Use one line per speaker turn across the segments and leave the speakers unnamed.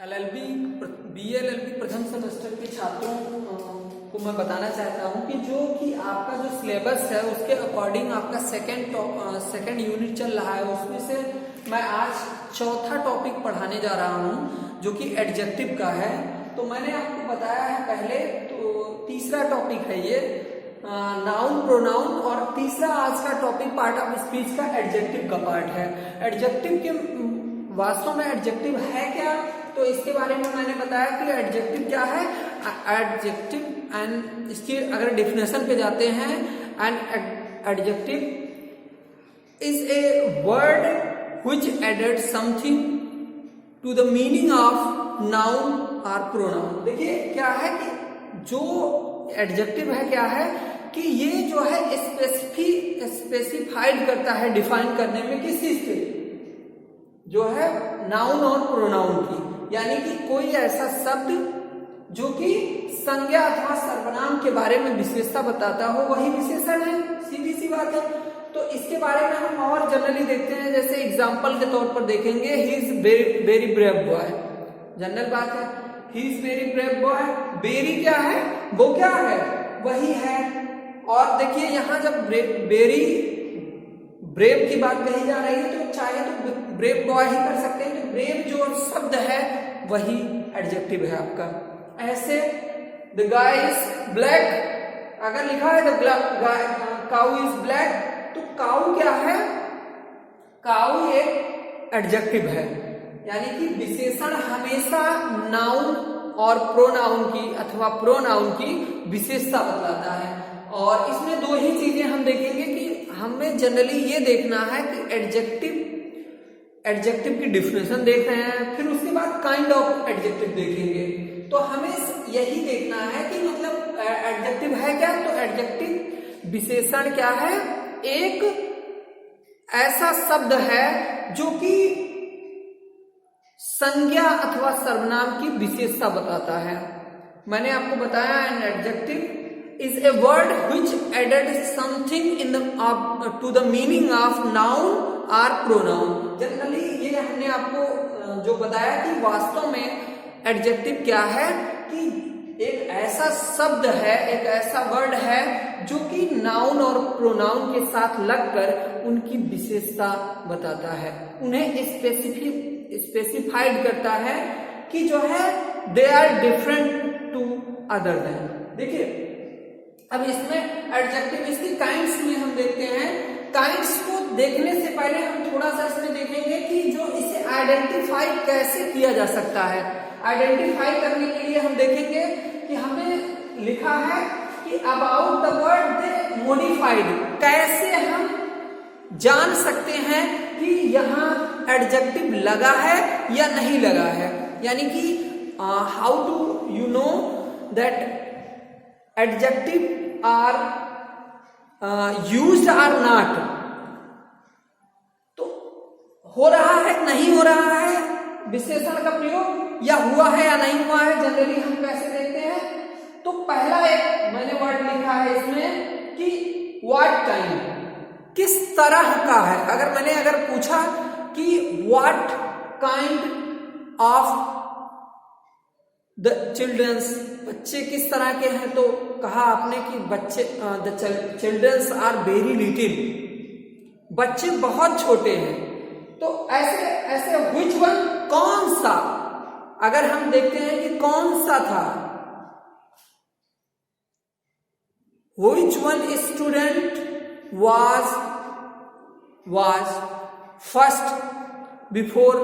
LLB BLLB प्रथम semester के छात्रों को मैं बताना चाहता हूं कि जो कि आपका जो सिलेबस है उसके अकॉर्डिंग आपका सेकंड यूनिट चल रहा है, उसमें से मैं आज चौथा टॉपिक पढ़ाने जा रहा हूं जो कि एडजेक्टिव का है। तो मैंने आपको बताया है पहले, तो तीसरा टॉपिक है ये नाउन प्रोनाउन, और तीसरा आज का टॉपिक पार्ट ऑफ स्पीच का एडजेक्टिव का पार्ट है। एडजेक्टिव के वास्तव में एडजेक्टिव है क्या, तो इसके बारे में मैंने बताया कि एडजेक्टिव क्या है। एडजेक्टिव एंड इसकी अगर डिफिनेशन पे जाते हैं, and adjective is a word which added something to the meaning of noun और प्रोनाउन। देखिए क्या है कि जो एडजेक्टिव है क्या है कि ये जो है स्पेसिफाइड करता है, डिफाइन करने में किस चीज के, जो है नाउन और प्रोनाउन की, यानी कि कोई ऐसा शब्द जो कि संज्ञा अथवा सर्वनाम के बारे में विशेषता बताता हो, वही विशेषण है। सीधी सी बात है। तो इसके बारे में हम और जनरली देखते हैं, जैसे एग्जांपल के तौर पर देखेंगे, he is very brave boy. General बात है, he is very brave boy. Very क्या है, वो क्या है, वही है। और देखिए यहाँ जब वेरी ब्रेव की बात कही जा रही है तो चाहे तो ब्रेव बॉय ही कर सकते हैं। तो ब्रेव जो शब्द है वही एडजेक्टिव है आपका। ऐसे द गाय इज ब्लैक, अगर लिखा है द काउ इज ब्लैक, तो काउ क्या है, काउ एक एडजेक्टिव है, यानी कि विशेषण हमेशा नाउन और प्रोनाउन की अथवा प्रोनाउन की विशेषता बतलाता है। और इसमें दो ही चीजें हम देखेंगे कि हमें जनरली ये देखना है कि एडजेक्टिव की डिफिनेशन देख रहे हैं, फिर उसके बाद काइंड ऑफ एडजेक्टिव देखेंगे। तो हमें यही देखना है कि मतलब एडजेक्टिव है क्या, तो एडजेक्टिव विशेषण क्या है, एक ऐसा शब्द है जो कि संज्ञा अथवा सर्वनाम की विशेषता बताता है। मैंने आपको बताया an adjective is a word which added something in the to the meaning of noun or pronoun। Generally ये हमने आपको जो बताया कि वास्तव में एडजेक्टिव क्या है कि एक ऐसा शब्द है, एक ऐसा वर्ड है जो कि नाउन और प्रोनाउन के साथ लगकर उनकी विशेषता बताता है, उन्हें स्पेसिफाइड करता है कि जो है they are different to other than. देखिए अब इसमें एडजेक्टिव इसकी काइंड्स में हम देखते हैं। काइंड्स को देखने से पहले हम थोड़ा सा इसमें देखेंगे कि जो इसे आइडेंटिफाई कैसे किया जा सकता है। आइडेंटिफाई करने के लिए हम देखेंगे कि हमें लिखा है कि about the word they modified. कैसे हम जान सकते हैं कि यहाँ एडजेक्टिव लगा है या नहीं लगा है, यानी कि how to you know that adjective are used or not. तो हो रहा है नहीं हो रहा है विशेषण का प्रयोग, या हुआ है या नहीं हुआ है, जनरली हम कैसे देखते हैं। तो पहला एक मैंने वर्ड लिखा है इसमें कि व्हाट काइंड, किस तरह का है। अगर पूछा कि what kind of the childrens, बच्चे किस तरह के हैं, तो कहा आपने कि बच्चे the childrens are very little, बच्चे बहुत छोटे हैं। तो ऐसे व्हिच वन, कौन सा, अगर हम देखते हैं कि कौन सा था, which one student was first before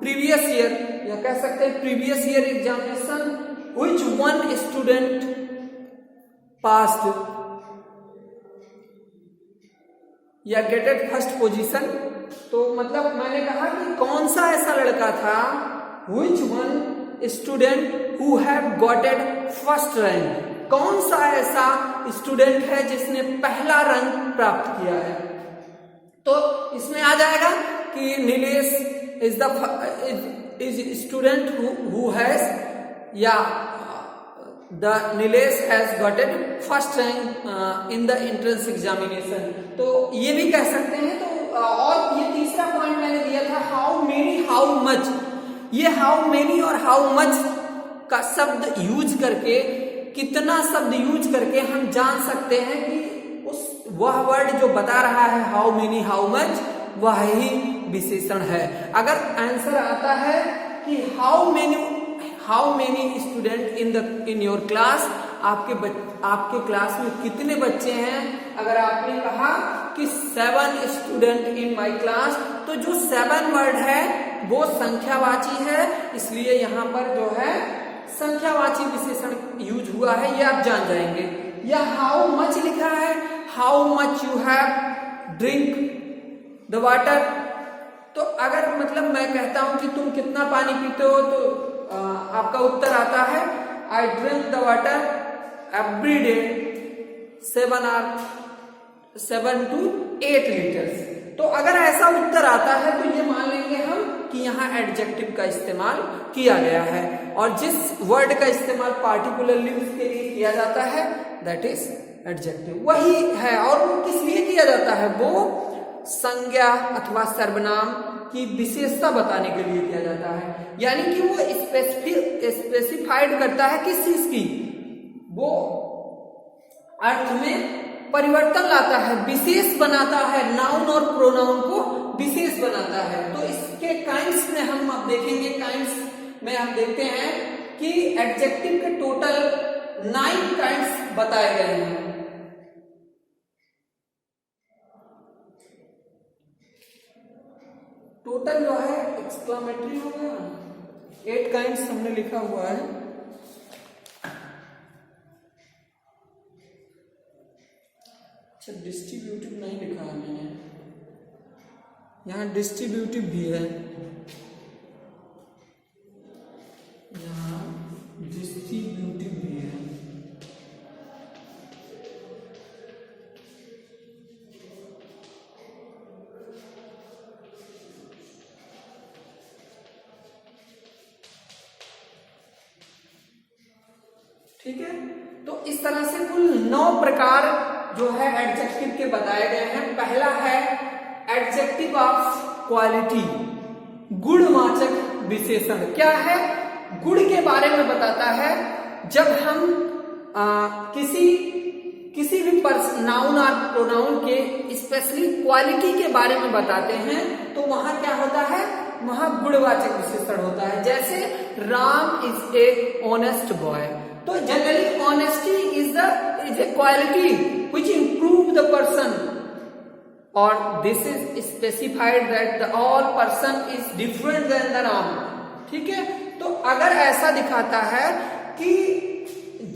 previous year, या कह सकते हैं previous year examination, which one student passed या गेटेड फर्स्ट पोजीशन। तो मतलब मैंने कहा कि कौन सा ऐसा लड़का था, which one student who have gotted first rank, कौन सा ऐसा स्टूडेंट है जिसने पहला रैंक प्राप्त किया है। तो इसमें आ जाएगा कि Nilesh is student who has, या the Nilesh has gotten first rank in the entrance examination। तो ये भी कह सकते हैं। तो और ये तीसरा पॉइंट मैंने दिया था, हाउ मेनी हाउ मच, ये हाउ मेनी और हाउ मच का शब्द यूज करके, कितना शब्द यूज करके हम जान सकते हैं कि वह वर्ड जो बता रहा है हाउ मेनी हाउ मच, वह ही विशेषण है। अगर आंसर आता है कि how many student in your class, आपके क्लास में कितने बच्चे हैं, अगर आपने कहा कि 7 स्टूडेंट इन माय क्लास, तो जो 7 वर्ड है वो संख्यावाची है, इसलिए यहाँ पर जो है संख्यावाची विशेषण यूज हुआ है, ये आप जान जाएंगे। या हाउ मच लिखा है, how much you have drink the water, तो अगर मतलब मैं कहता हूं कि तुम कितना पानी पीते हो, तो आपका उत्तर आता है I drink the water every day 7 to 8 litres. तो अगर ऐसा उत्तर आता है तो ये मान लेंगे हम कि यहाँ एडजेक्टिव का इस्तेमाल किया गया है, और जिस वर्ड का इस्तेमाल पार्टिकुलरली उसके लिए किया जाता है दैट इज एडजेक्टिव, वही है। और वो किस लिए किया जाता है, वो संज्ञा अथवा सर्वनाम की विशेषता बताने के लिए किया जाता है, यानी कि वो स्पेसिफाइड करता है किस चीज की, वो अर्थ में परिवर्तन लाता है, विशेष बनाता है, नाउन और प्रोनाउन को विशेष बनाता है। तो इसके काइंड्स में हम अब देखेंगे, काइंड्स में हम देखते हैं कि एडजेक्टिव के टोटल 9 काइंड्स बताए गए हैं। टोटल जो है एक्सक्लामेटरी हो गया, 8 काइंड्स हमने लिखा हुआ है। अच्छा, डिस्ट्रीब्यूटिव नहीं लिखा है मैंने, यहाँ डिस्ट्रीब्यूटिव भी है, यहाँ डिस्ट्रीब्यूटिव भी है। ठीक है, तो इस तरह से कुल 9 प्रकार जो है एडजेक्टिव के बताए गए हैं। पहला है एडजेक्टिव ऑफ क्वालिटी, गुणवाचक विशेषण। क्या है, गुण के बारे में बताता है। जब हम किसी भी नाउन और प्रोनाउन के स्पेशली क्वालिटी के बारे में बताते हैं तो वहां क्या होता है, वहां गुणवाचक विशेषण होता है। जैसे Ram is a honest boy, तो generally honesty is a quality which improve the person, or this is specified that the all person is different than the Ram। ठीक है, तो अगर ऐसा दिखाता है कि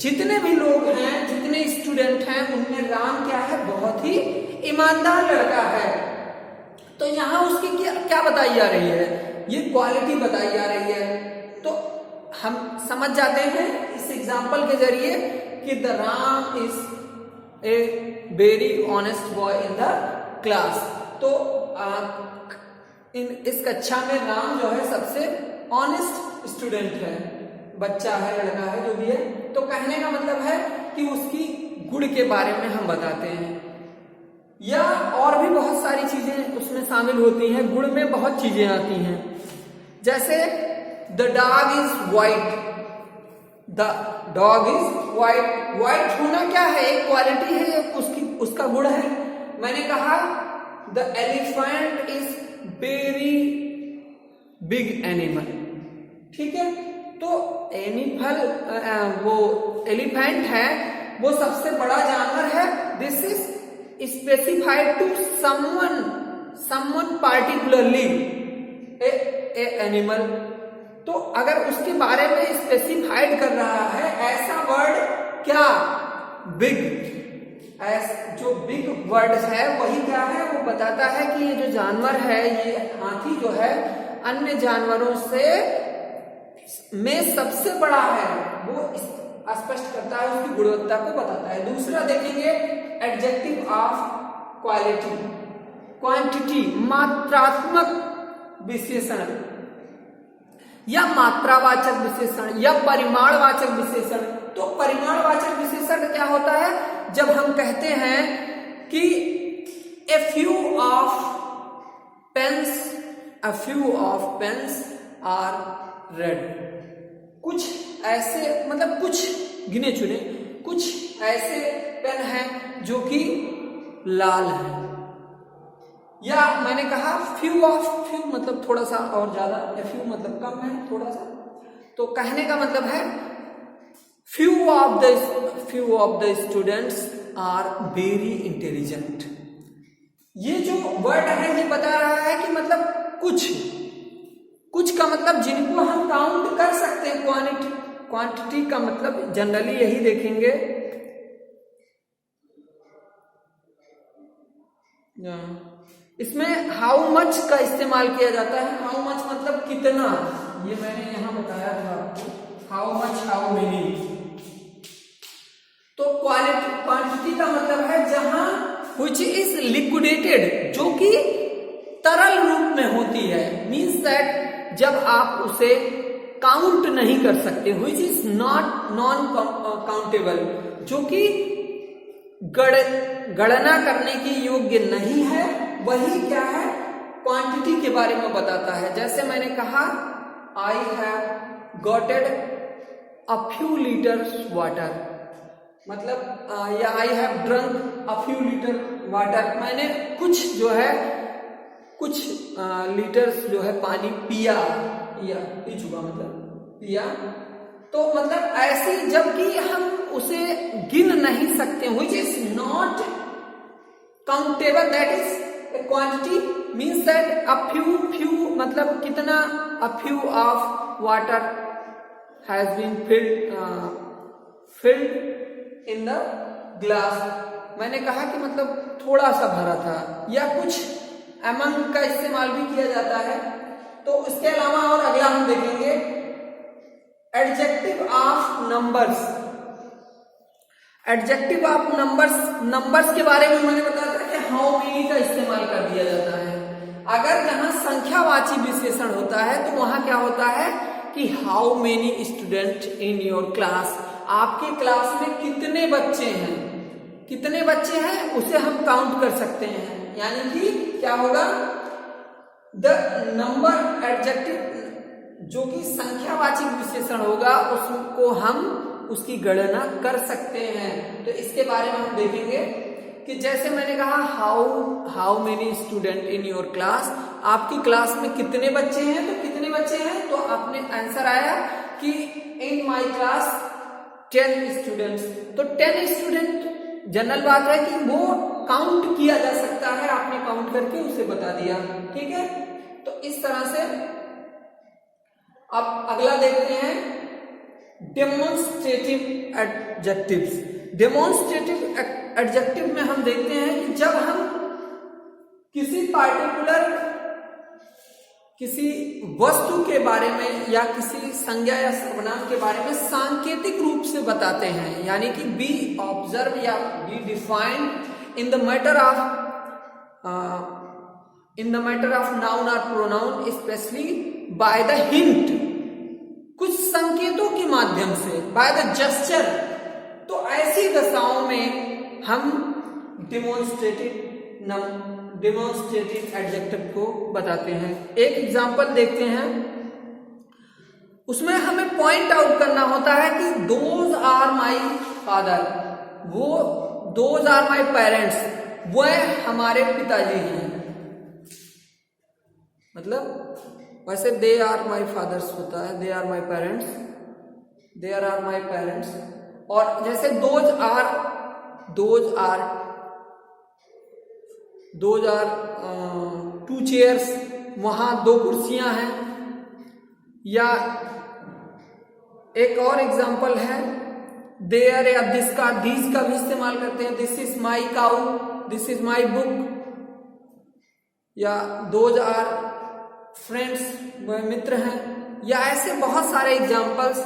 जितने भी लोग हैं, जितने स्टूडेंट हैं, उनमें राम क्या है, बहुत ही ईमानदार लड़का है, तो यहां उसकी क्या बताई जा रही है, ये क्वालिटी बताई जा रही है। तो हम समझ जाते हैं इस एग्जाम्पल के जरिए कि the Ram is a very honest boy in the class. तो इस कक्षा में राम जो है सबसे ऑनेस्ट स्टूडेंट है, बच्चा है, लड़का है, जो भी है। तो कहने का मतलब है कि उसकी गुण के बारे में हम बताते हैं, या और भी बहुत सारी चीजें उसमें शामिल होती हैं। गुण में बहुत चीजें आती हैं, जैसे the dog is white, the dog is white. White होना क्या है, एक क्वालिटी है, उसका गुण है। मैंने कहा the elephant is very big animal. ठीक है, तो वो एलिफेंट है, वो सबसे बड़ा जानवर है। This is specified to someone particularly a animal. तो अगर उसके बारे में स्पेसिफाइड कर रहा है, ऐसा वर्ड क्या, बिग, जो बिग वर्ड है वही क्या है, वो बताता है कि ये जो जानवर है, ये हाथी जो है अन्य जानवरों से में सबसे बड़ा है, वो स्पष्ट करता है, उसकी गुणवत्ता को बताता है। दूसरा देखेंगे एडजेक्टिव ऑफ क्वालिटी, क्वांटिटी, मात्रात्मक विशेषण या मात्रावाचक विशेषण या परिमाणवाचक विशेषण। तो परिमाणवाचक विशेषण क्या होता है, जब हम कहते हैं कि a few of pens are red. कुछ ऐसे मतलब कुछ गिने चुने कुछ ऐसे पेन हैं जो कि लाल है, या मैंने कहा फ्यू मतलब थोड़ा सा और ज्यादा, या फ्यू मतलब कम है थोड़ा सा, तो कहने का मतलब है few of the students are very intelligent। ये जो वर्ड है ये बता रहा है कि मतलब कुछ का मतलब जिनको हम काउंट कर सकते हैं, क्वांटिटी का मतलब जनरली यही देखेंगे, इसमें हाउ मच का इस्तेमाल किया जाता है। हाउ मच मतलब कितना, ये मैंने यहां बताया था आपको, हाउ मच हाउ मेनी। तो क्वांटिटी का मतलब है जहां which is liquidated, जो कि तरल रूप में होती है, मीन्स दैट जब आप उसे काउंट नहीं कर सकते, which is नॉन काउंटेबल, जो कि गणना करने की योग्य नहीं है, वही क्या है क्वांटिटी के बारे में बताता है। जैसे मैंने कहा I have gotted a few litres water, मतलब या I have drunk a few litre water, मैंने कुछ जो है कुछ लीटर्स जो है पानी पिया, या पी चुका मतलब पिया। तो मतलब ऐसी जबकि हम उसे गिन नहीं सकते, which is not countable, that is a quantity, means that a few मतलब कितना, a few of water has been filled in the glass, मैंने कहा कि मतलब थोड़ा सा भरा था, या कुछ among का इस्तेमाल भी किया जाता है। तो इसके अलावा और अगला हम देखेंगे adjective of numbers. Adjective of numbers के बारे में मैंने बताया था कि हाउ मेनी का इस्तेमाल कर दिया जाता है। अगर जहां संख्यावाची विशेषण होता है तो वहां क्या होता है कि how many student in your class, आपके क्लास में कितने बच्चे हैं, कितने बच्चे हैं उसे हम काउंट कर सकते हैं। यानी कि क्या होगा, द नंबर एडजेक्टिव जो कि संख्यावाचक विशेषण होगा उसको हम उसकी गणना कर सकते हैं। तो इसके बारे में हम देखेंगे कि जैसे मैंने कहा how many student in your class, आपकी क्लास में कितने बच्चे हैं, तो कितने बच्चे हैं, तो आपने आंसर आया कि इन माय क्लास 10 स्टूडेंट्स। तो 10 स्टूडेंट जनरल बात है कि वो काउंट किया जा सकता है, आपने काउंट करके उसे बता दिया, ठीक है। तो इस तरह से अब अगला देखते हैं डेमोन्स्ट्रेटिव एडजेक्टिव्स। डेमोन्स्ट्रेटिव एडजेक्टिव में हम देखते हैं कि जब हम किसी पार्टिकुलर किसी वस्तु के बारे में या किसी संज्ञा या सर्वनाम के बारे में सांकेतिक रूप से बताते हैं, यानी कि बी ऑब्जर्व या be defined in the matter of noun और pronoun specially by the hint, कुछ संकेतों के माध्यम से, बाय द जेस्चर। तो ऐसी दशाओं में हम डेमोन्स्ट्रेटिव एडजेक्टिव को बताते हैं। एक एग्जांपल देखते हैं, उसमें हमें पॉइंट आउट करना होता है कि दोज आर माई फादर, वो दोज आर माई पेरेंट्स, वह हमारे पिताजी हैं। मतलब वैसे दे आर माई फादर्स होता है, they are my parents, there are my parents. और जैसे दोज आर 2 चेयर्स, वहां 2 कुर्सियां हैं। या एक और एग्जांपल है देयर या दिस का भी इस्तेमाल करते हैं, this is my cow, this is my book. या दोज आर फ्रेंड्स, वह मित्र हैं। या ऐसे बहुत सारे examples,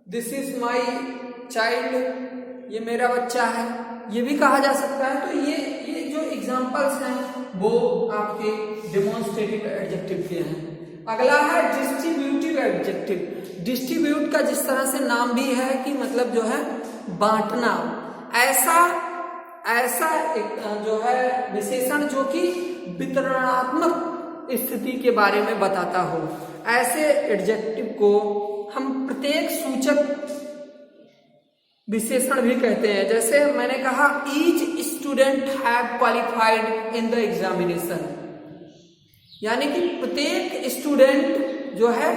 this is my child, ये मेरा बच्चा है, ये भी कहा जा सकता है। तो ये जो एग्जांपल्स हैं वो आपके डेमोन्स्ट्रेटिव एडजेक्टिव के हैं। अगला है डिस्ट्रीब्यूटिव एडजेक्टिव। डिस्ट्रीब्यूट का जिस तरह से नाम भी है कि मतलब जो है बांटना, ऐसा एक जो है विशेषण जो कि वितरणात्मक स्थिति के बारे में बताता हो। ऐसे एडजेक्टिव को हम प्रत्येक सूचक विशेषण भी कहते हैं। जैसे मैंने कहा each student have qualified in the examination, यानी कि प्रत्येक स्टूडेंट जो है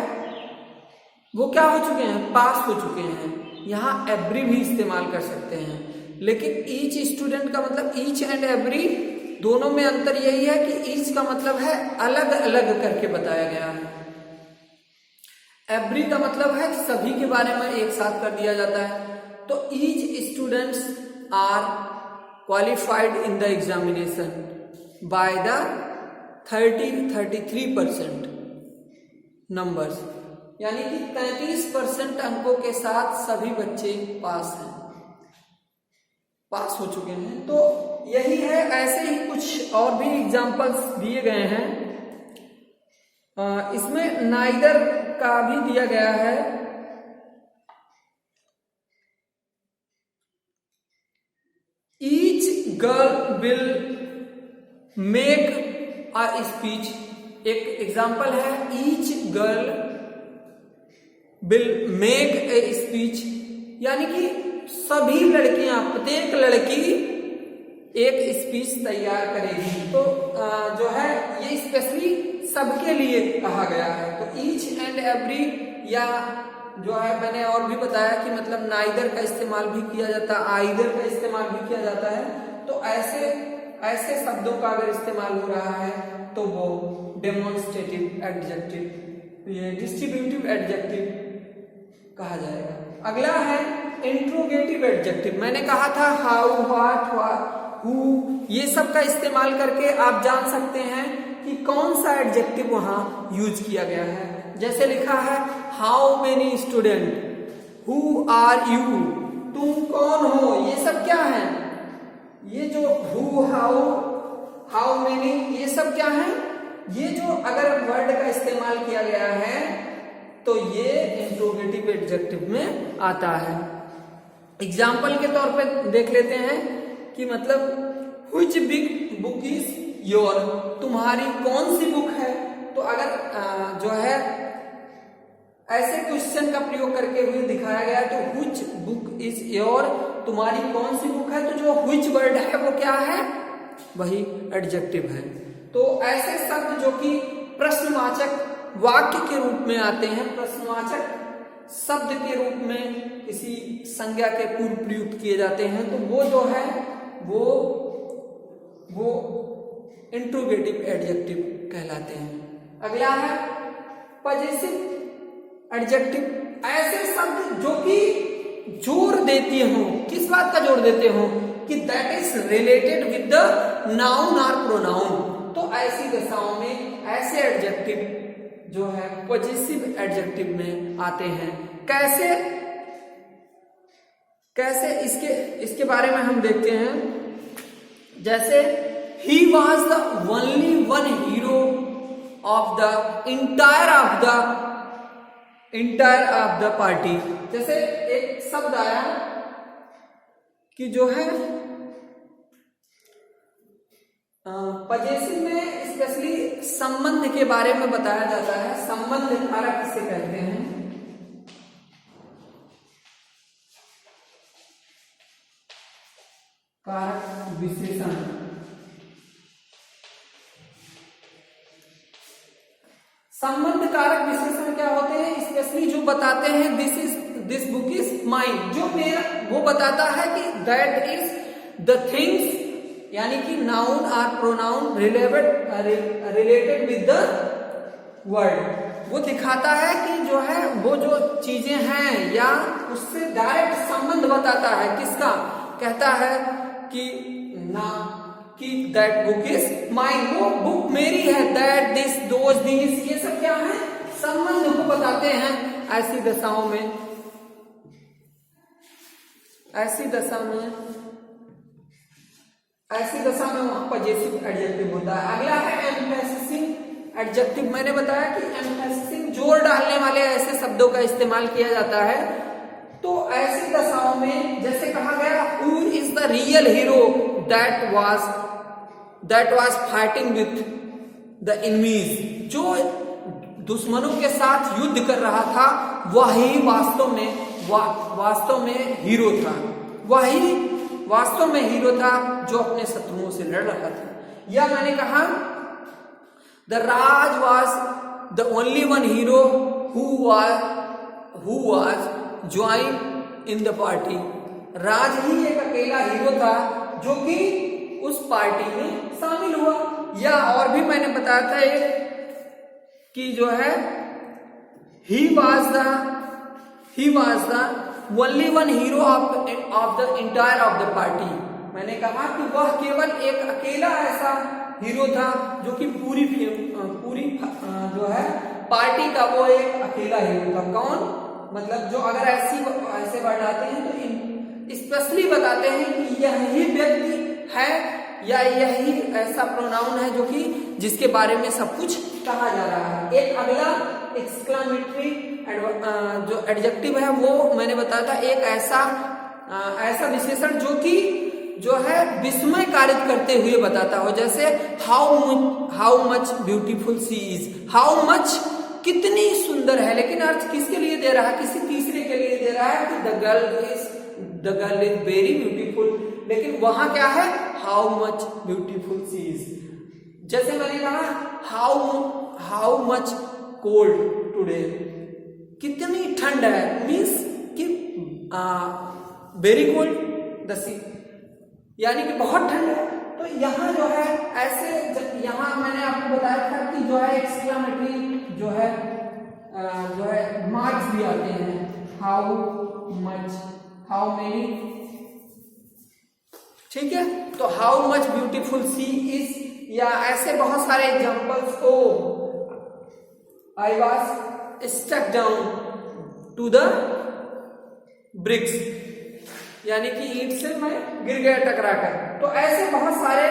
वो क्या हो चुके हैं, पास हो चुके हैं। यहाँ एवरी भी इस्तेमाल कर सकते हैं, लेकिन ईच स्टूडेंट का मतलब ईच एंड एवरी दोनों में अंतर यही है कि ईच का मतलब है अलग अलग करके बताया गया है, एवरी का मतलब है कि सभी के बारे में एक साथ कर दिया जाता है। तो each students are qualified in the examination by the 33% numbers, यानी कि 33% अंकों के साथ सभी बच्चे पास हैं, पास हो चुके हैं। तो यही है, ऐसे ही कुछ और भी एग्जाम्पल्स दिए गए हैं। इसमें नाइदर का भी दिया गया है। Each girl will make a speech, एक एग्जाम्पल है each girl will make a speech, यानी कि सभी लड़कियां, प्रत्येक लड़की एक स्पीच तैयार करेगी। तो जो है ये स्पेशली सबके लिए कहा गया है। तो ईच एंड एवरी, या जो है मैंने और भी बताया कि मतलब नाइदर का इस्तेमाल भी किया जाता है, आइदर का इस्तेमाल भी किया जाता है। तो ऐसे शब्दों का अगर इस्तेमाल हो रहा है तो वो डेमोन्स्ट्रेटिव एडजेक्टिव, ये डिस्ट्रीब्यूटिव एडजेक्टिव कहा जाएगा। अगला है इंट्रोगेटिव एडजेक्टिव। मैंने कहा था हाउ, व्हाट, हु, ये सब का इस्तेमाल करके आप जान सकते हैं कि कौन सा एडजेक्टिव वहां यूज किया गया है। जैसे लिखा है how many student, who are you, तुम कौन हो, ये सब क्या है, ये जो हु, हाउ मेनी, ये सब क्या है, ये जो अगर वर्ड का इस्तेमाल किया गया है तो ये इंट्रोगेटिव एडजेक्टिव में आता है। एग्जाम्पल के तौर पे देख लेते हैं कि मतलब which big book is your, तुम्हारी कौन सी बुक है। तो अगर जो है ऐसे क्वेश्चन का प्रयोग करके हुए दिखाया गया तो व्हिच बुक इज योर, तुम्हारी कौन सी बुक है, तो जो व्हिच वर्ड है वो क्या है, वही एडजेक्टिव है। तो ऐसे शब्द जो कि प्रश्नवाचक वाक्य के रूप में आते हैं, प्रश्नवाचक शब्द के रूप में किसी संज्ञा के पूर्व प्रयुक्त किए जाते हैं, तो वो जो है वो इंट्रोगेटिव एडजेक्टिव कहलाते हैं। अगला है पजेसिव एडजेक्टिव। ऐसे शब्द जो कि जोर देते हो, किस बात का जोर देते हो, कि that is related with the noun और प्रोनाउन। तो ऐसी दशाओं में ऐसे एडजेक्टिव जो है पजेसिव एडजेक्टिव में आते हैं। कैसे इसके बारे में हम देखते हैं। जैसे he was the only one hero of the entire of the party. जैसे एक शब्द आया कि जो है पजेसिव में स्पेशली संबंध के बारे में बताया जाता है। संबंध कारक किसे कहते हैं, कारक विशेषण। संबंध कारक विशेषण क्या होते हैं, स्पेशली जो बताते हैं दिस बुक इज माइन, जो मेरा, वो बताता है कि दैट इज द थिंग्स, यानी कि नाउन और pronoun related with the word. वो दिखाता है कि जो है वो जो चीजें हैं या उससे डायरेक्ट संबंध बताता है। किसका, कहता है कि दैट बुक इज माइन, वो बुक मेरी है, दैट दिस दोज दीज, ये सब क्या है, संबंध को बताते हैं। ऐसी दशाओं में वहां पजेसिव एडजेक्टिव होता है। अगला है एम्फेसिसिंग एडजेक्टिव। मैंने बताया कि एम्फेसिसिंग जोर डालने वाले ऐसे शब्दों का इस्तेमाल किया जाता है। तो ऐसी दशाओं में जैसे कहा गया who is the real hero that was fighting with the enemies, जो दुश्मनों के साथ युद्ध कर रहा था वही वास्तव में हीरो था, वही वास्तव में हीरो था जो अपने शत्रुओं से लड़ रहा था। या मैंने कहा the Raj was the only one hero who was join in the party. Raj ही एक अकेला हीरो था जो कि उस पार्टी में शामिल हुआ। या और भी मैंने बताया था एक कि जो है he was the only one hero of the entire of the party. मैंने कहा कि वह केवल एक अकेला ऐसा हीरो था जो कि पूरी जो है पार्टी का वो एक अकेला हीरो था। कौन? मतलब जो अगर ऐसे वर्ड आते हैं तो स्पेशली बताते हैं कि यही व्यक्ति है या यही ऐसा प्रोनाउन है जो कि जिसके बारे में सब कुछ कहा जा रहा है। एक अगला एक्सक्लामेटरी जो एडजेक्टिव है वो मैंने बताया था, एक ऐसा विशेषण जो है विस्मय कारित करते हुए बताता हो। जैसे how much beautiful she is, how much कितनी सुंदर है, लेकिन अर्थ किसके लिए दे रहा है? किसी तीसरे के लिए दे रहा है कि the girl is very beautiful, लेकिन वहां क्या है? How much beautiful she is. जैसे मैंने कहा हाउ मच कोल्ड टुडे, कितनी ठंड है, मीन्स कि वेरी कोल्ड द सी, यानी कि बहुत ठंड है। तो यहाँ जो है ऐसे यहाँ मैंने आपको बताया था कि जो है एक्सक्लामेटरी जो है मार्क्स भी आते हैं, हाउ मच, हाउ मेनी, ठीक है। तो how much beautiful she is, या ऐसे बहुत सारे एग्जांपल्स को I was stuck down to the bricks, यानी कि ईंट से मैं गिर गया टकरा कर। तो ऐसे बहुत सारे